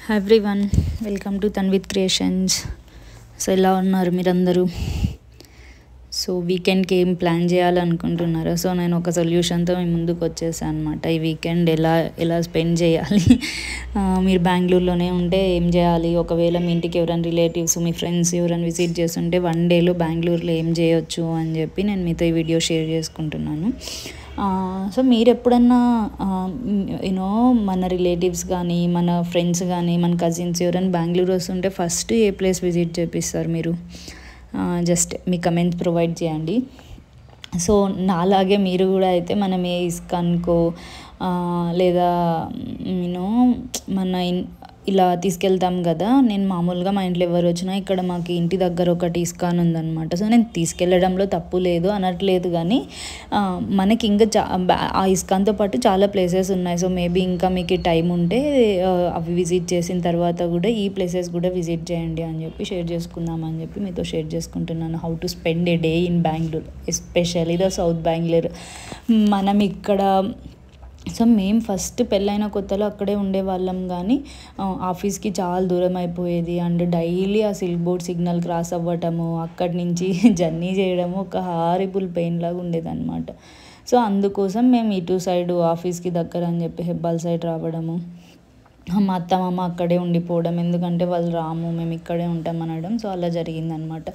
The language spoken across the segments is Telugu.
Hi everyone, welcome to Tanvith creations. So ఎలా ఉన్నారు మీరందరూ? సో వీకెండ్కి ఏం ప్లాన్ చేయాలనుకుంటున్నారు? సో నేను ఒక సొల్యూషన్తో మీ ముందుకు వచ్చేసాను అనమాట. ఈ వీకెండ్ ఎలా స్పెండ్ చేయాలి, మీరు బెంగళూరులోనే ఉంటే ఏం చేయాలి, ఒకవేళ మీ ఇంటికి ఎవరైనా రిలేటివ్స్ మీ ఫ్రెండ్స్ ఎవరైనా విజిట్ చేస్తుంటే 1 డేలో బెంగళూరులో ఏం చేయొచ్చు అని చెప్పి నేను మీతో ఈ వీడియో షేర్ చేసుకుంటున్నాను. సో మీరు ఎప్పుడన్నా యూనో మన రిలేటివ్స్ కానీ మన ఫ్రెండ్స్ కానీ మన కజిన్స్ ఎవరైనా బెంగళూరు వస్తుంటే ఫస్ట్ ఏ ప్లేస్ విజిట్ చేపిస్తారు మీరు? జస్ట్ మీ కమెంట్స్ ప్రొవైడ్ చేయండి. సో నాలాగే మీరు కూడా అయితే మనం ఏ ఇస్కాన్కో లేదా యూనో మన ఇలా తీసుకెళ్తాం కదా. నేను మామూలుగా మా ఇంట్లో ఎవరు వచ్చినా ఇక్కడ మాకు ఇంటి దగ్గర ఒకటి ఇస్కాన్ ఉందన్నమాట. సో నేను తీసుకెళ్ళడంలో తప్పు లేదు అనట్లేదు, కానీ మనకి ఇంకా ఆ ఇస్కాన్తో పాటు చాలా ప్లేసెస్ ఉన్నాయి. సో మేబీ ఇంకా మీకు టైం ఉంటే అవి విజిట్ చేసిన తర్వాత కూడా ఈ ప్లేసెస్ కూడా విజిట్ చేయండి అని చెప్పి షేర్ చేసుకుందామని చెప్పి మీతో షేర్ చేసుకుంటున్నాను. How to spend A day in Bengaluru, especially the south Bengaluru. మనం ఇక్కడ సో మేము ఫస్ట్ పెళ్ళైన కొత్తలో అక్కడే ఉండేవాళ్ళం, కానీ ఆఫీస్కి చాలా దూరం అయిపోయేది. అండ్ డైలీ ఆ సిల్క్ బోర్డ్ సిగ్నల్ క్రాస్ అవ్వటము, అక్కడి నుంచి జర్నీ చేయడము ఒక హారిబుల్ పెయిన్ లాగా ఉండేదన్నమాట. సో అందుకోసం మేము ఇటు సైడ్ ఆఫీస్కి దగ్గర అని చెప్పి హెబ్బాల్ సైడ్ రావడము, మా అత్తమ్మ అక్కడే ఉండిపోవడం, ఎందుకంటే వాళ్ళు రాము మేము ఇక్కడే ఉంటాం అనడం. సో అలా జరిగిందనమాట.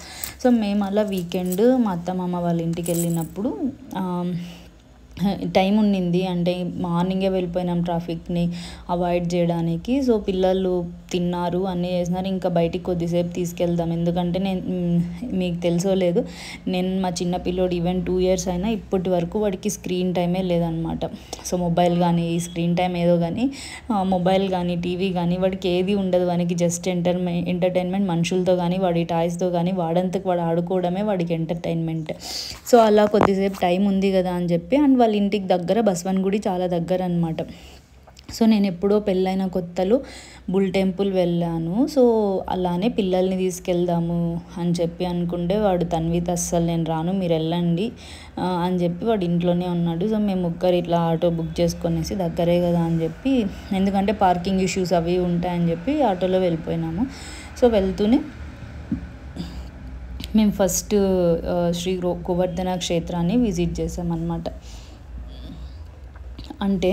సో మేము అలా వీకెండ్ మా అత్తమ్మ వాళ్ళ ఇంటికి వెళ్ళినప్పుడు టైం ఉండింది, అంటే మార్నింగే వెళ్ళిపోయినాం ట్రాఫిక్ని అవాయిడ్ చేయడానికి. సో పిల్లలు తిన్నారు అన్నీ చేసినారు, ఇంకా బయటికి కొద్దిసేపు తీసుకెళ్దాం, ఎందుకంటే నేను మీకు తెలుసో లేదు, నేను మా చిన్న పిల్లోడు ఈవెన్ 2 years అయినా ఇప్పటి వరకు వాడికి స్క్రీన్ టైమే లేదనమాట. సో మొబైల్ కానీ స్క్రీన్ టైం ఏదో కానీ మొబైల్ కానీ టీవీ కానీ వాడికి ఏది ఉండదు. వానికి జస్ట్ ఎంటర్టైన్మెంట్ మనుషులతో కానీ వాడి టాయ్స్తో కానీ వాడంతకు వాడు ఆడుకోవడమే వాడికి ఎంటర్టైన్మెంట్. సో అలా కొద్దిసేపు టైం ఉంది కదా అని చెప్పి, అండ్ వాళ్ళ ఇంటికి దగ్గర బస్వన్ గుడి చాలా దగ్గర అనమాట. సో నేను ఎప్పుడో పెళ్ళైన కొత్తలో బుల్ టెంపుల్ వెళ్ళాను. సో అలానే పిల్లల్ని తీసుకెళ్దాము అని చెప్పి అనుకుంటే వాడు తన్విత్ అస్సలు నేను రాను మీరు వెళ్ళండి అని చెప్పి వాడు ఇంట్లోనే ఉన్నాడు. సో మేము ముగ్గురు ఇట్లా ఆటో బుక్ చేసుకొనేసి దగ్గరే కదా అని చెప్పి, ఎందుకంటే పార్కింగ్ ఇష్యూస్ అవి ఉంటాయని చెప్పి ఆటోలో వెళ్ళిపోయినాము. సో వెళ్తూనే మేము ఫస్ట్ శ్రీ గోవర్ధన క్షేత్రాన్ని విజిట్ చేసామన్నమాట. అంటే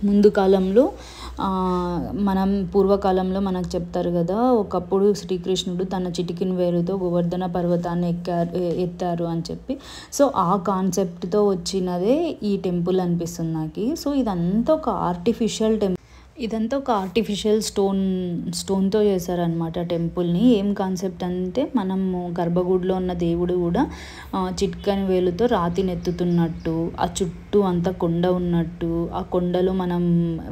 ముందు కాలంలో మనం పూర్వకాలంలో మనకు చెప్తారు కదా, ఒకప్పుడు శ్రీకృష్ణుడు తన చిటికిన వేరుతో గోవర్ధన పర్వతాన్ని ఎత్తారు అని చెప్పి. సో ఆ కాన్సెప్ట్తో వచ్చినదే ఈ టెంపుల్ అనిపిస్తుంది నాకు. సో ఇదంతా ఒక ఆర్టిఫిషియల్ స్టోన్తో చేశారనమాట టెంపుల్ని. ఏం కాన్సెప్ట్ అంటే, మనము గర్భగుడిలో ఉన్న దేవుడు కూడా చిట్కని వేలుతో రాతిని ఎత్తుతున్నట్టు, ఆ చుట్టూ అంతా కొండ ఉన్నట్టు, ఆ కొండలో మనం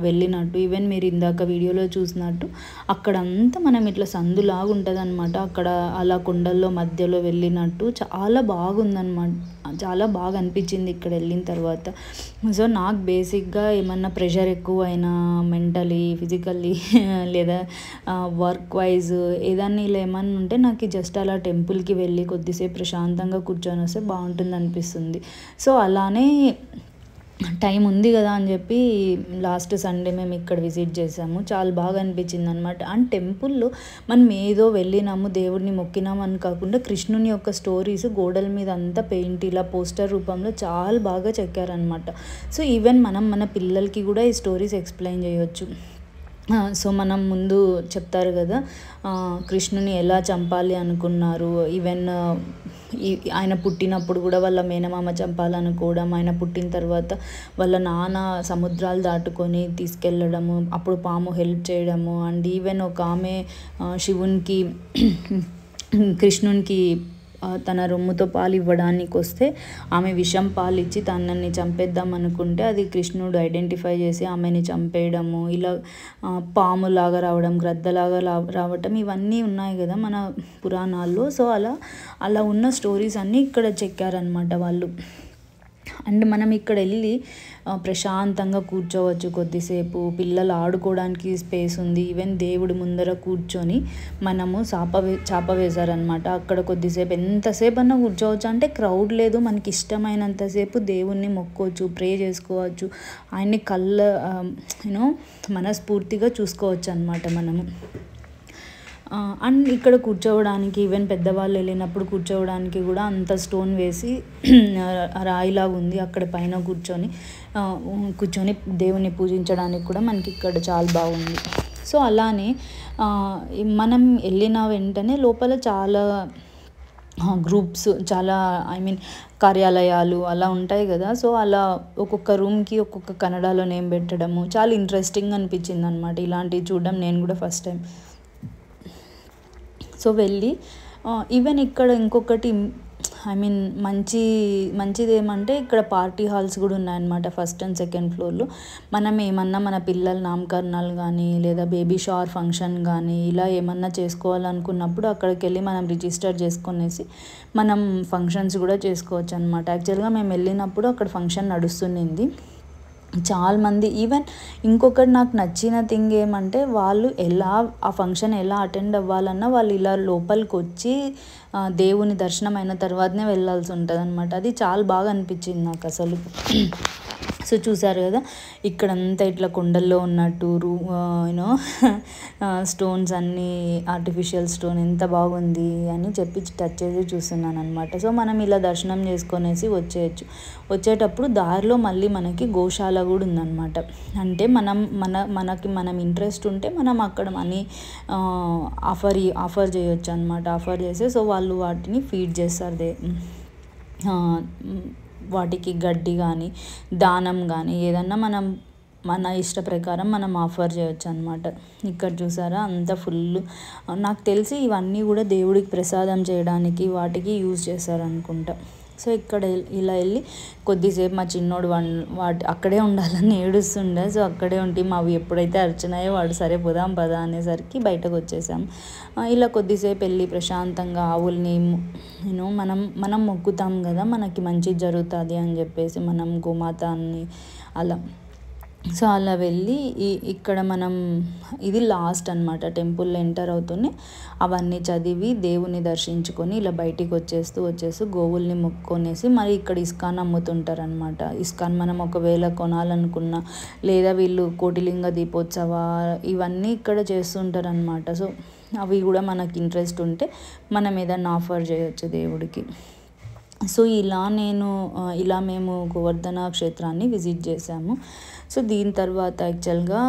వెళ్ళినట్టు, ఈవెన్ మీరు ఇందాక వీడియోలో చూసినట్టు అక్కడంతా మనం ఇట్లా సందులాగా ఉంటుంది అనమాట. అక్కడ అలా కొండల్లో మధ్యలో వెళ్ళినట్టు చాలా బాగుందన్నమాట. చాలా బాగా అనిపించింది ఇక్కడ వెళ్ళిన తర్వాత. సో నాకు బేసిక్గా ఏమన్నా ప్రెషర్ ఎక్కువైనా మెంటలీ ఫిజికల్లీ లేదా వర్క్ వైజ్ ఏదన్నా ఇలా ఏమన్నా ఉంటే నాకు జస్ట్ అలా టెంపుల్కి వెళ్ళి కొద్దిసేపు ప్రశాంతంగా కూర్చొని వస్తే బాగుంటుంది అనిపిస్తుంది. సో అలానే టైం ఉంది కదా అని చెప్పి లాస్ట్ సండే మేము ఇక్కడ విజిట్ చేసాము. చాలా బాగా అనిపించింది అనమాట. అండ్ టెంపుల్లో మనం ఏదో వెళ్ళినాము దేవుడిని మొక్కినాము అని కాకుండా కృష్ణుని యొక్క స్టోరీస్ గోడల మీద అంతా పెయింట్ ఇలా పోస్టర్ రూపంలో చాలా బాగా చెక్కారనమాట. సో ఈవెన్ మనం మన పిల్లలకి కూడా ఈ స్టోరీస్ ఎక్స్ప్లెయిన్ చేయొచ్చు. సో మనం ముందు చెప్తారు కదా కృష్ణుని ఎలా చంపాలి అనుకున్నారు, ఈవెన్ ఆయన పుట్టినప్పుడు కూడా వాళ్ళ మేనమామ చంపాలనుకోవడం, ఆయన పుట్టిన తర్వాత వాళ్ళ నాన్న సముద్రాలు దాటుకొని తీసుకెళ్ళడము, అప్పుడు పాము హెల్ప్ చేయడము, అండ్ ఈవెన్ ఒక ఆమె శివునికి కృష్ణునికి తన రొమ్ముతో పాలు ఇవ్వడానికి వస్తే ఆమె విషం పాలు ఇచ్చి తనని చంపేద్దాం అనుకుంటే అది కృష్ణుడు ఐడెంటిఫై చేసి ఆమెని చంపేయడము, ఇలా పాములాగా రావడం, గ్రద్దలాగా రావటం, ఇవన్నీ ఉన్నాయి కదా మన పురాణాల్లో. సో అలా ఉన్న స్టోరీస్ అన్నీ ఇక్కడ చెక్కారనమాట వాళ్ళు. అండ్ మనం ఇక్కడ వెళ్ళి ప్రశాంతంగా కూర్చోవచ్చు కొద్దిసేపు. పిల్లలు ఆడుకోవడానికి స్పేస్ ఉంది. ఈవెన్ దేవుడి ముందర కూర్చొని మనము చాప వేశారనమాట. అక్కడ కొద్దిసేపు ఎంతసేపు అన్నా కూర్చోవచ్చు. అంటే క్రౌడ్ లేదు, మనకి ఇష్టమైనంతసేపు దేవుణ్ణి మొక్కోవచ్చు, ప్రే చేసుకోవచ్చు, ఆయన్ని మనస్ఫూర్తిగా చూసుకోవచ్చు అనమాట మనము. అండ్ ఇక్కడ కూర్చోవడానికి ఈవెన్ పెద్దవాళ్ళు వెళ్ళినప్పుడు కూర్చోవడానికి కూడా అంత స్టోన్ వేసి రాయిలాగా ఉంది. అక్కడ పైన కూర్చొని దేవుని పూజించడానికి కూడా మనకి ఇక్కడ చాలా బాగుంది. సో అలానే మనం వెళ్ళిన వెంటనే లోపల చాలా గ్రూప్స్, చాలా కార్యాలయాలు అలా ఉంటాయి కదా. సో అలా ఒక్కొక్క రూమ్కి ఒక్కొక్క కన్నడలో నేమ్ పెట్టడము చాలా ఇంట్రెస్టింగ్ అనిపించింది అనమాట. ఇలాంటివి చూడడం నేను కూడా ఫస్ట్ టైం. సో వెళ్ళి ఈవెన్ ఇక్కడ ఇంకొకటి మంచిది ఏమంటే ఇక్కడ పార్టీ హాల్స్ కూడా ఉన్నాయన్నమాట ఫస్ట్ అండ్ సెకండ్ ఫ్లోర్లో. మనం ఏమన్నా మన పిల్లల నామకరణాలు కానీ లేదా బేబీ షవర్ ఫంక్షన్ కానీ ఇలా ఏమన్నా చేసుకోవాలనుకున్నప్పుడు అక్కడికి వెళ్ళి మనం రిజిస్టర్ చేసుకునేసి మనం ఫంక్షన్స్ కూడా చేసుకోవచ్చు అనమాట. యాక్చువల్గా మేము వెళ్ళినప్పుడు అక్కడ ఫంక్షన్ నడుస్తుంది. చాలామంది ఈవెన్ ఇంకొకటి నాకు నచ్చిన థింగ్ ఏమంటే వాళ్ళు ఆ ఫంక్షన్ ఎలా అటెండ్ అవ్వాలన్నా వాళ్ళు ఇలా లోపలికి వచ్చి దేవుని దర్శనం అయిన తర్వాతనే వెళ్ళాల్సి ఉంటుంది అనమాట. అది చాలా బాగా అనిపించింది నాకు అసలు. సో చూసారు కదా, ఇక్కడంతా ఇట్లా కొండల్లో ఉన్నట్టు స్టోన్స్ అన్నీ ఆర్టిఫిషియల్ స్టోన్ ఎంత బాగుంది అని చెప్పి టచ్ చేసి చూస్తున్నాను అనమాట. సో మనం ఇలా దర్శనం చేసుకొనేసి వచ్చేటప్పుడు దారిలో మళ్ళీ మనకి గోశాల కూడా ఉందన్నమాట. అంటే మనం ఇంట్రెస్ట్ ఉంటే మనం అక్కడ మనీ ఆఫర్ చేయొచ్చు అనమాట. ఆఫర్ చేస్తే సో వాళ్ళు వాటిని ఫీడ్ చేస్తారు. వాటికి గడ్డి కానీ దానం కానీ ఏదన్నా మన ఇష్ట ప్రకారం మనం ఆఫర్ చేయొచ్చు అనమాట. ఇక్కడ చూసారా అంత ఫుల్. నాకు తెలిసి ఇవన్నీ కూడా దేవుడికి ప్రసాదం చేయడానికి వాటికి యూజ్ చేస్తారనుకుంటా. సో ఇక్కడ ఇలా వెళ్ళి కొద్దిసేపు మా చిన్నోడు అక్కడే ఉండాలని ఏడుస్తుండే. సో అక్కడే ఉంటే మావి ఎప్పుడైతే అర్చనాయో వాడు సరే పోదాం పదా అనేసరికి బయటకు వచ్చేసాం. ఇలా కొద్దిసేపు వెళ్ళి ప్రశాంతంగా ఆవుల్ని మనం మొక్కుతాం కదా మనకి మంచి జరుగుతుంది అని చెప్పేసి మనం గోమాతాన్ని అలా. సో అలా వెళ్ళి ఇక్కడ ఇది లాస్ట్ అనమాట. టెంపుల్లో ఎంటర్ అవుతూనే అవన్నీ చదివి దేవుని దర్శించుకొని ఇలా బయటికి వచ్చేస్తూ గోవుల్ని మొక్కునేసి మరి ఇక్కడ ఇస్కాన్ అమ్ముతుంటారనమాట. ఇస్కాన్ మనం ఒకవేళ కొనాలనుకున్నా లేదా వీళ్ళు కోటిలింగ దీపోత్సవ ఇవన్నీ ఇక్కడ చేస్తుంటారనమాట. సో అవి కూడా మనకి ఇంట్రెస్ట్ ఉంటే మనం ఏదన్నా ఆఫర్ చేయొచ్చు దేవుడికి. సో ఇలా మేము గోవర్ధన క్షేత్రాన్ని విజిట్ చేసాము. సో దీని తర్వాత యాక్చువల్గా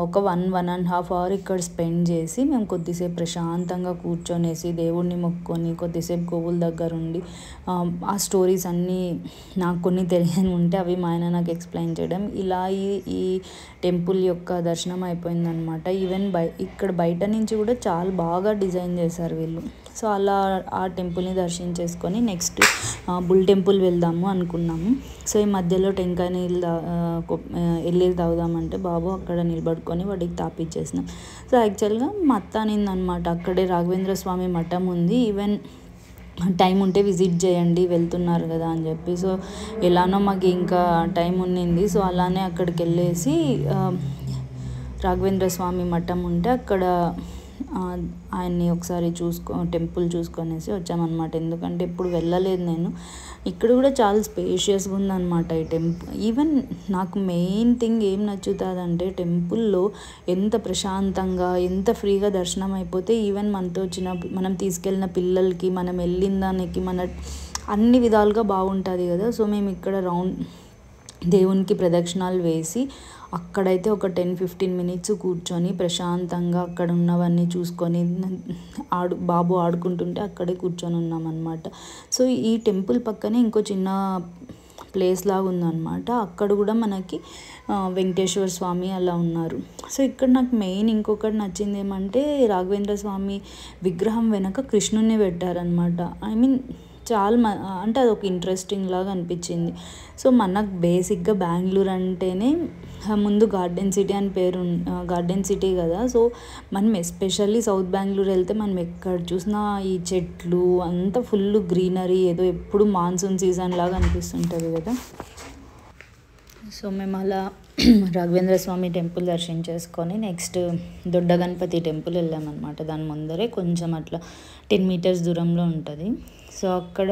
ఒక 1.5 అవర్ ఇక్కడ స్పెండ్ చేసి మేము కొద్దిసేపు ప్రశాంతంగా కూర్చొనేసి దేవుడిని మొక్కుకొని కొద్దిసేపు గోవుల దగ్గర ఉండి ఆ స్టోరీస్ అన్నీ నాకు కొన్ని తెలియని ఉంటే అవి మా ఆయన నాకు ఎక్స్ప్లెయిన్ చేయడం, ఇలా ఈ టెంపుల్ యొక్క దర్శనం అయిపోయిందనమాట. ఈవెన్ ఇక్కడ బయట నుంచి కూడా చాలా బాగా డిజైన్ చేశారు వీళ్ళు. సో అలా ఆ టెంపుల్ని దర్శించేసుకొని నెక్స్ట్ బుల్ టెంపుల్ వెళ్దాము అనుకున్నాము. సో ఈ మధ్యలో టెంకాయ నీళ్ళు వెళ్ళి తాగుదామంటే బాబు అక్కడ నిలబడుకొని వాడికి తాపిచ్చేసినాం. సో యాక్చువల్గా మా అత్త అనిందనమాట అక్కడే రాఘవేంద్ర స్వామి మఠం ఉంది, ఈవెన్ టైం ఉంటే విజిట్ చేయండి వెళ్తున్నారు కదా అని చెప్పి. సో ఎలానో మాకు ఇంకా టైం ఉన్నింది. సో అలానే అక్కడికి వెళ్ళేసి రాఘవేంద్ర స్వామి మఠం ఉంటే అక్కడ ఆయన్ని ఒకసారి టెంపుల్ చూసుకొనేసి వచ్చామన్నమాట. ఎందుకంటే ఎప్పుడు వెళ్ళలేదు నేను. ఇక్కడ కూడా చాలా స్పేషియస్గా ఉందన్నమాట ఈ టెంపుల్. ఈవెన్ నాకు మెయిన్ థింగ్ ఏం నచ్చుతుందంటే టెంపుల్లో ఎంత ప్రశాంతంగా ఎంత ఫ్రీగా దర్శనం అయిపోతే ఈవెన్ మనం తీసుకెళ్ళిన పిల్లలకి మనం వెళ్ళిన దానికి అన్ని విధాలుగా బాగుంటుంది కదా. సో మేము ఇక్కడ దేవునికి ప్రదక్షిణాలు వేసి అక్కడైతే ఒక 10-15 మినిట్స్ కూర్చొని ప్రశాంతంగా అక్కడ ఉన్నవన్నీ చూసుకొని బాబు ఆడుకుంటుంటే అక్కడే కూర్చొని ఉన్నామన్నమాట. సో ఈ టెంపుల్ పక్కనే ఇంకో చిన్న ప్లేస్ లాగా ఉందన్నమాట. అక్కడ కూడా మనకి వెంకటేశ్వర స్వామి అలా ఉన్నారు. సో ఇక్కడ నాకు మెయిన్ ఇంకొకటి నచ్చింది ఏమంటే రాఘవేంద్ర స్వామి విగ్రహం వెనక కృష్ణుని పెట్టారనమాట. అంటే అదొక ఇంట్రెస్టింగ్ లాగా అనిపించింది. సో మనకు బేసిక్గా బెంగళూరు అంటేనే ముందు గార్డెన్ సిటీ అని పేరు, గార్డెన్ సిటీ కదా. సో మనం ఎస్పెషల్లీ సౌత్ బెంగళూరు వెళ్తే మనం ఎక్కడ చూసినా ఈ చెట్లు అంతా ఫుల్ గ్రీనరీ, ఏదో ఎప్పుడు మాన్సూన్ సీజన్ లాగా అనిపిస్తుంటుంది కదా. సో మేము అలా Raghavendra Swami temple దర్శించేసుకొని next Dodda Ganapati temple వెళ్ళామన్నమాట. దాని ముందరే కొంచెం అట్లా 10 మీటర్స్ దూరంలో ఉంటుంది. సో అక్కడ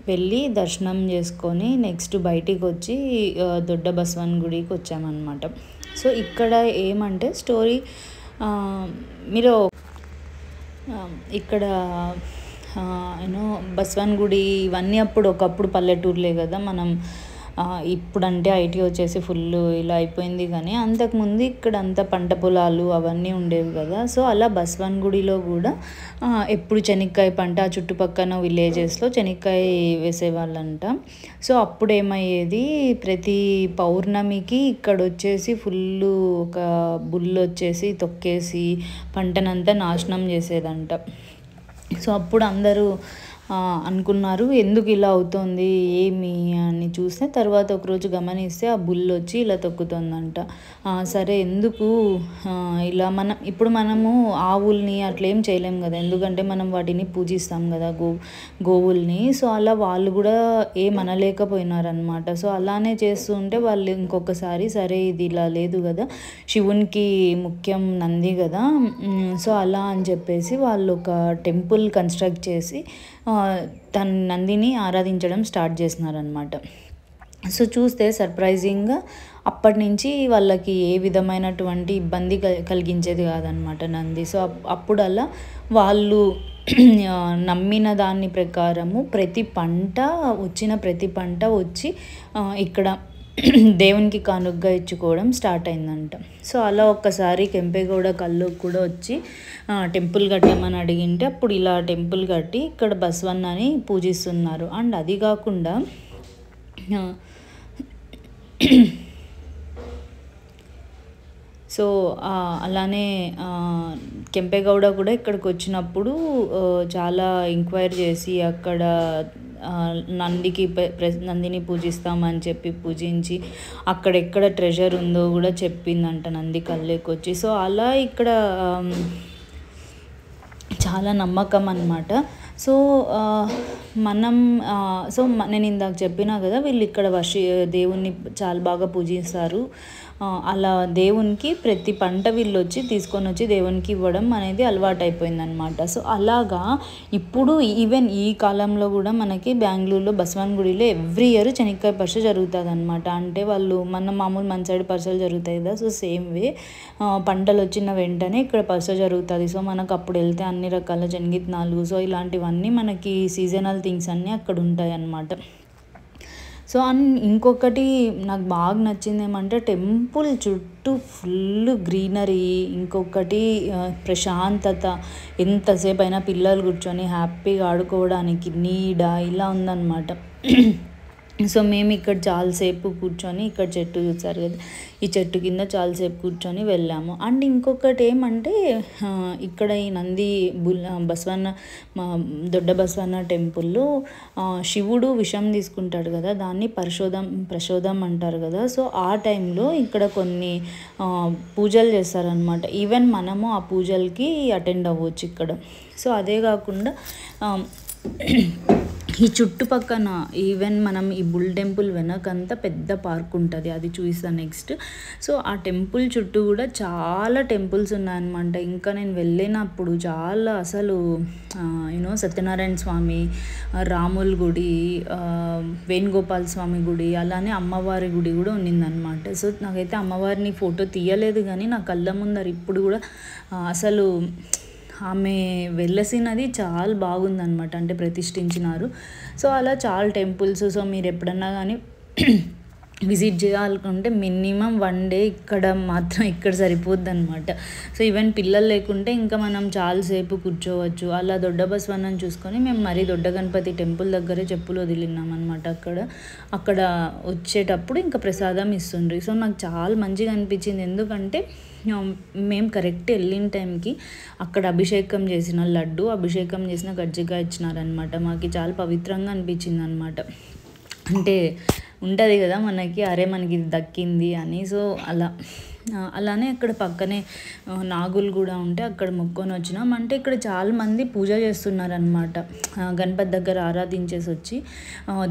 వెళ్ళి దర్శనం చేసుకొని నెక్స్ట్ బయటికి వచ్చి దొడ్డ బసవన్ గుడికి వచ్చామన్నమాట. సో ఇక్కడ ఏమంటే స్టోరీ, మీరు ఇక్కడ యూనో బసవన్ గుడి ఇవన్నీ ఒకప్పుడు పల్లెటూరులే కదా. మనం ఇప్పుడంటే ఐటీ వచ్చేసి ఫుల్ ఇలా అయిపోయింది, కానీ అంతకుముందు ఇక్కడ అంతా పంట పొలాలు అవన్నీ ఉండేవి కదా. సో అలా బసవన్ గుడిలో కూడా ఎప్పుడు శనక్కాయ పంట, ఆ చుట్టుపక్కల విలేజెస్లో శనక్కాయ వేసేవాళ్ళంట. సో అప్పుడు ఏమయ్యేది, ప్రతి పౌర్ణమికి ఇక్కడ వచ్చేసి ఫుల్ ఒక బుల్ వచ్చేసి తొక్కేసి పంటనంతా నాశనం చేసేదంట. సో అప్పుడు అందరూ అనుకున్నారు ఎందుకు ఇలా అవుతుంది ఏమి అని చూస్తే, తర్వాత ఒకరోజు గమనిస్తే ఆ బుల్ వచ్చి ఇలా తొక్కుతుందంట. సరే ఎందుకు ఇలా మనము ఆవుల్ని అట్లా ఏం చేయలేం కదా, ఎందుకంటే మనం వాటిని పూజిస్తాం కదా, గోవుల్ని. సో అలా వాళ్ళు కూడా ఏమనలేకపోయినారనమాట. సో అలానే చేస్తూ ఉంటే వాళ్ళు ఇంకొకసారి సరే ఇది ఇలా లేదు కదా, శివునికి ముఖ్యం నంది కదా, సో అలా అని చెప్పేసి వాళ్ళు ఒక టెంపుల్ కన్స్ట్రక్ట్ చేసి తన నందిని ఆరాధించడం స్టార్ట్ చేసినారనమాట. సో చూస్తే సర్ప్రైజింగ్గా అప్పటి నుంచి వాళ్ళకి ఏ విధమైనటువంటి ఇబ్బంది కలిగించేది కాదనమాట నంది. సో అప్పుడల్లా వాళ్ళు నమ్మిన దాని ప్రకారము ప్రతి పంట వచ్చి ఇక్కడ దేవునికి కానుగ్గా ఇచ్చుకోవడం స్టార్ట్ అయిందంట. సో అలా ఒక్కసారి కెంపేగౌడ కళ్ళు కూడా వచ్చి టెంపుల్ కట్టమని అడిగింటే అప్పుడు ఇలా టెంపుల్ కట్టి ఇక్కడ బసవన్నని పూజిస్తున్నారు. అండ్ అది కాకుండా సో అలానే కెంపేగౌడ కూడా ఇక్కడికి వచ్చినప్పుడు చాలా ఎంక్వైరీ చేసి అక్కడ నందిని పూజిస్తామని చెప్పి పూజించి అక్కడెక్కడ ట్రెజర్ ఉందో కూడా చెప్పిందంట నంది కళ్ళేకొచ్చి. సో అలా ఇక్కడ చాలా నమ్మకం అన్నమాట. సో నేను ఇందాక చెప్పినా కదా, వీళ్ళు ఇక్కడ దేవుణ్ణి చాలా బాగా పూజిస్తారు. అలా దేవునికి ప్రతి పంట వీళ్ళు తీసుకొని వచ్చి దేవునికి ఇవ్వడం అనేది అలవాటు అయిపోయిందనమాట. సో అలాగా ఇప్పుడు ఈవెన్ ఈ కాలంలో కూడా మనకి బెంగళూరులో బసవన్ గుడిలో ఎవ్రీ ఇయర్ శనక్కాయ పరిష జరుగుతుంది అనమాట. అంటే వాళ్ళు మామూలు మన సైడ్ పరిసలు జరుగుతాయి కదా, సో సేమ్ వే పంటలు వచ్చిన వెంటనే ఇక్కడ పరిస జరుగుతుంది. సో మనకు అప్పుడు వెళ్తే అన్ని రకాల శనగిత్తనాలు, సో ఇలాంటివన్నీ మనకి సీజనల్ థింగ్స్ అన్నీ అక్కడ ఉంటాయి అన్నమాట. సో ఇంకొకటి నాకు బాగా నచ్చింది ఏమంటే టెంపుల్ చుట్టూ ఫుల్ గ్రీనరీ, ఇంకొకటి ప్రశాంతత, ఎంతసేపు అయినా పిల్లలు కూర్చొని హ్యాపీగా ఆడుకోవడానికి నీడ ఇలా ఉందన్నమాట. సో మేము ఇక్కడ చాలాసేపు కూర్చొని, ఇక్కడ చెట్టు చూసారు కదా, ఈ చెట్టు కింద చాలాసేపు కూర్చొని వెళ్ళాము. అండ్ ఇంకొకటి ఏమంటే ఇక్కడ ఈ దొడ్డ బసవన్న టెంపుల్లో శివుడు విషం తీసుకుంటాడు కదా, దాన్ని ప్రశోదం అంటారు కదా. సో ఆ టైంలో ఇక్కడ కొన్ని పూజలు చేస్తారనమాట. ఈవెన్ మనము ఆ పూజలకి అటెండ్ అవ్వచ్చు ఇక్కడ. సో అదే కాకుండా ఈ చుట్టుపక్కన ఈవెన్ మనం ఈ బుల్ టెంపుల్ వెనకంతా పెద్ద పార్క్ ఉంటుంది, అది చూపిస్తాను నెక్స్ట్. సో ఆ టెంపుల్ చుట్టూ కూడా చాలా టెంపుల్స్ ఉన్నాయన్నమాట. ఇంకా నేను వెళ్ళినప్పుడు చాలా అసలు సత్యనారాయణ స్వామి, రాముల గుడి, వేణుగోపాల స్వామి గుడి, అలానే అమ్మవారి గుడి కూడా ఉన్నిందనమాట. సో నాకైతే అమ్మవారిని ఫోటో తీయలేదు, కానీ నా కళ్ళ ముందర ఇప్పుడు కూడా అసలు ఆమె వెళ్ళసినది చాలా బాగుందనమాట, అంటే ప్రతిష్ఠించినారు. సో అలా చాలా టెంపుల్స్. సో మీరు ఎప్పుడన్నా కానీ విజిట్ చేయాలనుకుంటే మినిమం 1 డే ఇక్కడ సరిపోద్ది అనమాట. సో ఈవెన్ పిల్లలు లేకుంటే ఇంకా మనం చాలాసేపు కూర్చోవచ్చు. అలా దొడ్డ బసవన్నని చూసుకొని మేము మరీ దొడ్డ గణపతి టెంపుల్ దగ్గరే చెప్పులు వదిలినాం అనమాట. అక్కడ వచ్చేటప్పుడు ఇంకా ప్రసాదం ఇస్తుండ్రి. సో నాకు చాలా మంచిగా అనిపించింది. ఎందుకంటే మేము కరెక్ట్ వెళ్ళిన టైంకి అక్కడ అభిషేకం చేసిన లడ్డు, అభిషేకం చేసిన కజ్జికాయ ఇచ్చినారనమాట. మాకు చాలా పవిత్రంగా అనిపించింది అనమాట. అంటే ఉంటుంది కదా మనకి, అరే మనకి ఇది దక్కింది అని. సో అలానే అక్కడ పక్కనే నాగులు కూడా ఉంటే అక్కడ మొక్కొని వచ్చినాం. అంటే ఇక్కడ చాలామంది పూజ చేస్తున్నారనమాట. గణపతి దగ్గర ఆరాధించేసి వచ్చి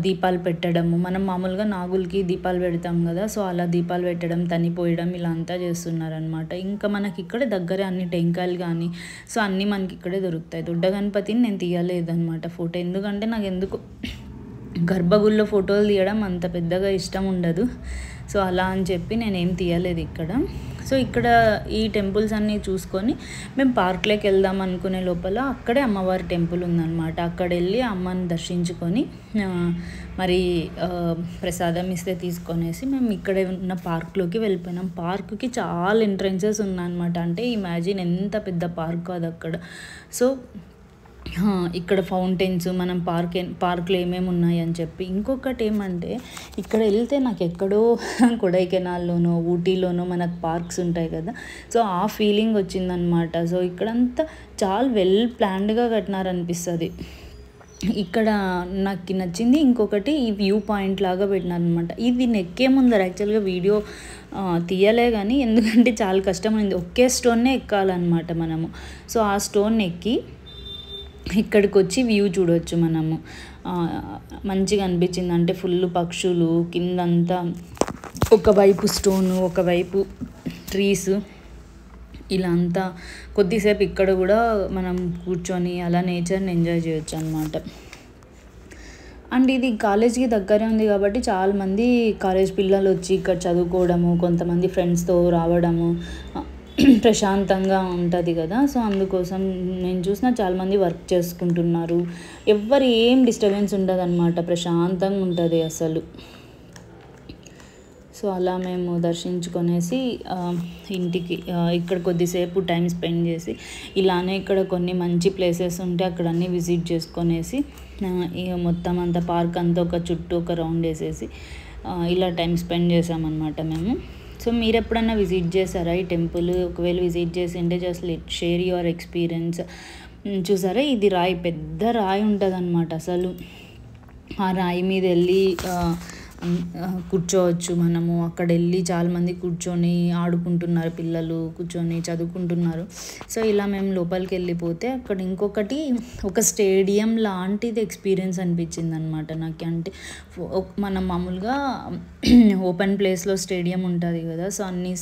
దీపాలు పెట్టడము, మనం మామూలుగా నాగులకి దీపాలు పెడతాం కదా, సో అలా దీపాలు పెట్టడం, తనిపోయడం ఇలా అంతా చేస్తున్నారనమాట. ఇంకా మనకి ఇక్కడ దగ్గరే అన్ని టెంకాయలు కానీ సో అన్నీ మనకి ఇక్కడే దొరుకుతాయి. దొడ్డ గణపతిని నేను తీయలేదన్నమాట ఫోటో, ఎందుకంటే నాకు ఎందుకు గర్భగుడిలో ఫోటోలు తీయడం అంత పెద్దగా ఇష్టం ఉండదు. సో అలా అని చెప్పి నేనేం తీయలేదు ఇక్కడ. సో ఇక్కడ ఈ టెంపుల్స్ అన్నీ చూసుకొని మేము పార్క్లోకి వెళ్దాం అనుకునే లోపల అక్కడే అమ్మవారి టెంపుల్ ఉందన్నమాట. అక్కడ వెళ్ళి అమ్మని దర్శించుకొని మరి ప్రసాదం ఇస్తే తీసుకొనేసి మేము ఇక్కడే ఉన్న పార్క్లోకి వెళ్ళిపోయినాం. పార్క్కి చాలా ఎంట్రన్సెస్ ఉన్నాయన్నమాట. అంటే ఇమాజిన్ ఎంత పెద్ద పార్క్ అది అక్కడ. సో ఇక్కడ ఫౌంటైన్స్, మనం పార్క్లో ఏమేమి ఉన్నాయి అని చెప్పి. ఇంకొకటి ఏమంటే ఇక్కడ వెళ్తే నాకు ఎక్కడో కొడైకెనాల్లోనో ఊటీలోనో మనకు పార్క్స్ ఉంటాయి కదా, సో ఆ ఫీలింగ్ వచ్చిందనమాట. సో ఇక్కడంతా చాలా వెల్ ప్లాన్డ్గా కట్టినారనిపిస్తుంది. ఇక్కడ నాకు నచ్చింది ఇంకొకటి, ఈ వ్యూ పాయింట్ లాగా పెట్టినారనమాట. ఇది నెక్కే ముందర యాక్చువల్గా వీడియో తీయలే కానీ, ఎందుకంటే చాలా కష్టమైంది. ఒకే స్టోన్నే ఎక్కాలన్నమాట మనము. సో ఆ స్టోన్ ఎక్కి ఇక్కడికి వచ్చి వ్యూ చూడవచ్చు మనము. మంచిగా అనిపించింది. అంటే ఫుల్ పక్షులు, కిందంతా ఒకవైపు స్టోను, ఒకవైపు ట్రీస్, ఇలా అంతా కొద్దిసేపు ఇక్కడ కూడా మనం కూర్చొని అలా నేచర్ని ఎంజాయ్ చేయొచ్చు అన్నమాట. అండ్ ఇది కాలేజ్కి దగ్గరే ఉంది కాబట్టి చాలామంది కాలేజ్ పిల్లలు వచ్చి ఇక్కడ చదువుకోవడము, కొంతమంది ఫ్రెండ్స్తో రావడము ప్రశాంతంగా ఉంటుంది కదా. సో అందుకోసం నేను చూసిన చాలామంది వర్క్ చేసుకుంటున్నారు. ఎవ్వరు ఏం డిస్టర్బెన్స్ ఉండదు అనమాట, ప్రశాంతంగా ఉంటుంది అసలు. సో అలా మేము దర్శించుకొనేసి ఇంటికి ఇక్కడ కొద్దిసేపు టైం స్పెండ్ చేసి, ఇలానే ఇక్కడ కొన్ని మంచి ప్లేసెస్ ఉంటే అక్కడ అన్నీ విజిట్ చేసుకొనేసి మొత్తం అంతా పార్క్ అంతా చుట్టూ ఒక రౌండ్ వేసేసి ఇలా టైం స్పెండ్ చేసామన్నమాట మేము. సో మీరు ఎప్పుడన్నా విజిట్ చేశారా ఈ టెంపుల్? ఒకవేళ విజిట్ చేసింటే జస్ట్ షేర్ యువర్ ఎక్స్పీరియన్స్. చూసారా, ఇది రాయి, పెద్ద రాయి ఉంటుంది అన్నమాట. అసలు ఆ రాయి మీద వెళ్ళి కూర్చోవచ్చు మనము. అక్కడ వెళ్ళి చాలామంది కూర్చొని ఆడుకుంటున్నారు, పిల్లలు కూర్చొని చదువుకుంటున్నారు. సో ఇలా మేము లోపలికి వెళ్ళిపోతే అక్కడ ఇంకొకటి ఒక స్టేడియం లాంటిది ఎక్స్పీరియన్స్ అనిపించింది అనమాట నాకు. అంటే మనం మామూలుగా ఓపెన్ ప్లేస్లో స్టేడియం ఉంటుంది కదా, సో అన్ని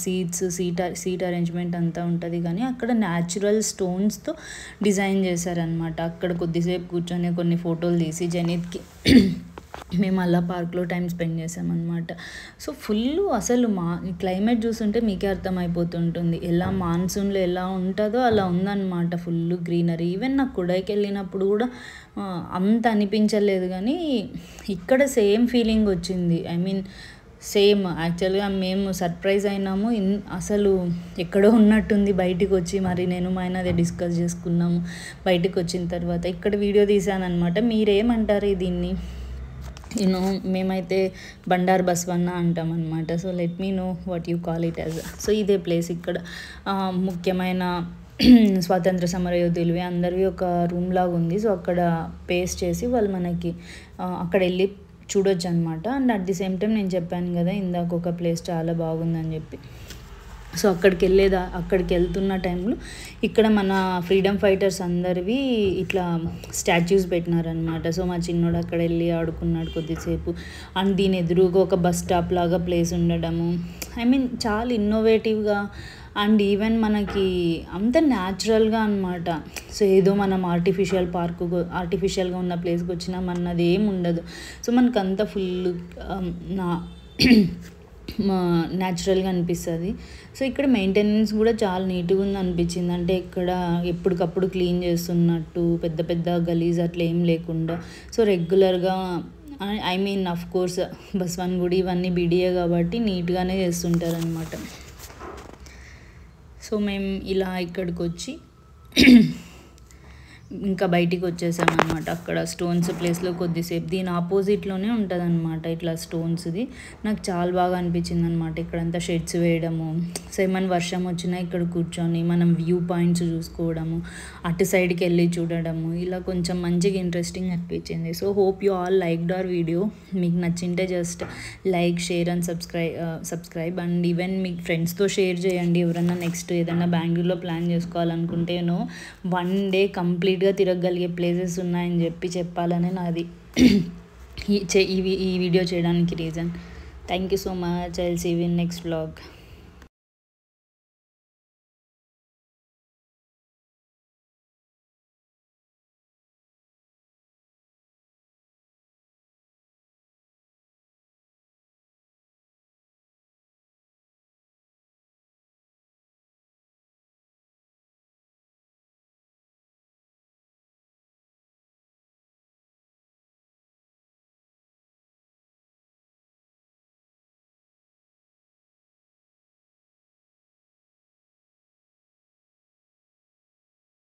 సీట్ అరేంజ్మెంట్ అంతా ఉంటుంది, కానీ అక్కడ న్యాచురల్ స్టోన్స్తో డిజైన్ చేశారనమాట. అక్కడ కొద్దిసేపు కూర్చొని కొన్ని ఫోటోలు తీసి జెనిత్కి మేము అలా పార్క్లో టైం స్పెండ్ చేసామన్నమాట. సో ఫుల్ అసలు క్లైమేట్ చూస్తుంటే మీకే అర్థమైపోతుంటుంది, ఎలా మాన్సూన్లో ఎలా ఉంటుందో అలా ఉందన్నమాట. Full greenery. ఈవెన్ నాకు కొడైకి వెళ్ళినప్పుడు కూడా అంత అనిపించలేదు, కానీ ఇక్కడ సేమ్ ఫీలింగ్ వచ్చింది. I mean same. యాక్చువల్గా మేము సర్ప్రైజ్ అయినాము, అసలు ఎక్కడో ఉన్నట్టుంది బయటికి వచ్చి. మరి నేను మా ఆయన అదే డిస్కస్ చేసుకున్నాము బయటకు వచ్చిన తర్వాత. ఇక్కడ వీడియో తీసానమాట. మీరేమంటారు దీన్ని? మేమైతే బండార్ బసవన్న అంటాం అనమాట. So let me know what you call it as. So ఇదే ప్లేస్. ఇక్కడ ముఖ్యమైన స్వాతంత్ర సమరయోధులవి అందరివి ఒక రూమ్ లాగా ఉంది. సో అక్కడ పేస్ట్ చేసి వాళ్ళు మనకి అక్కడ వెళ్ళి చూడొచ్చు అనమాట. And at the same time నేను చెప్పాను కదా ఇందాక ఒక ప్లేస్ చాలా బాగుందని చెప్పి. సో అక్కడికి వెళ్తున్న టైంలో ఇక్కడ మన ఫ్రీడమ్ ఫైటర్స్ అందరివి ఇట్లా స్టాచ్యూస్ పెట్టినారనమాట. సో మా చిన్నోడు అక్కడ వెళ్ళి ఆడుకున్నాడు కొద్దిసేపు. అండ్ దీని ఎదురుగా ఒక బస్ స్టాప్ లాగా ప్లేస్ ఉండడము, ఐ మీన్ చాలా ఇన్నోవేటివ్గా. అండ్ ఈవెన్ మనకి అంత న్యాచురల్గా అనమాట. సో ఏదో మనం ఆర్టిఫిషియల్గా ఉన్న ప్లేస్కి వచ్చినామన్నది ఏం ఉండదు. సో మనకు అంత ఫుల్ న్యాచురల్గా అనిపిస్తుంది. సో ఇక్కడ మెయింటెనెన్స్ కూడా చాలా నీట్గా ఉంది అనిపించింది. అంటే ఇక్కడ ఎప్పటికప్పుడు క్లీన్ చేస్తున్నట్టు, పెద్ద పెద్ద గలీజ్ అట్లా ఏం లేకుండా. సో రెగ్యులర్గా ఐ మీన్ ఆఫ్ కోర్స్ బస్వన్ గుడి ఇవన్నీ బీడీఏ కాబట్టి నీట్గానే చేస్తుంటారు అనమాట. సో మేము ఇలా ఇక్కడికి వచ్చి ఇంకా బయటికి వచ్చేసామన్నమాట. అక్కడ స్టోన్స్ ప్లేస్లో కొద్దిసేపు దీని ఆపోజిట్లోనే ఉంటుంది అనమాట ఇట్లా స్టోన్స్ది. నాకు చాలా బాగా అనిపించింది అనమాట ఇక్కడంతా షెడ్స్ వేయడము. సో ఏమైనా వర్షం వచ్చినా ఇక్కడ కూర్చొని మనం వ్యూ పాయింట్స్ చూసుకోవడము, అటు సైడ్కి వెళ్ళి చూడడము, ఇలా కొంచెం మంచిగా ఇంట్రెస్టింగ్ అనిపించింది. So hope you all liked our video. మీకు నచ్చింటే just like, share and subscribe and even మీ ఫ్రెండ్స్తో షేర్ చేయండి. ఎవరన్నా నెక్స్ట్ ఏదైనా బెంగళూరులో ప్లాన్ చేసుకోవాలనుకుంటేనో వన్ డే కంప్లీట్గా తిరగగలిగే ప్లేసెస్ ఉన్నాయని చెప్పాలనే నాది ఈ వీడియో చేయడానికి reason. Thank you so much. I will see you in next vlog.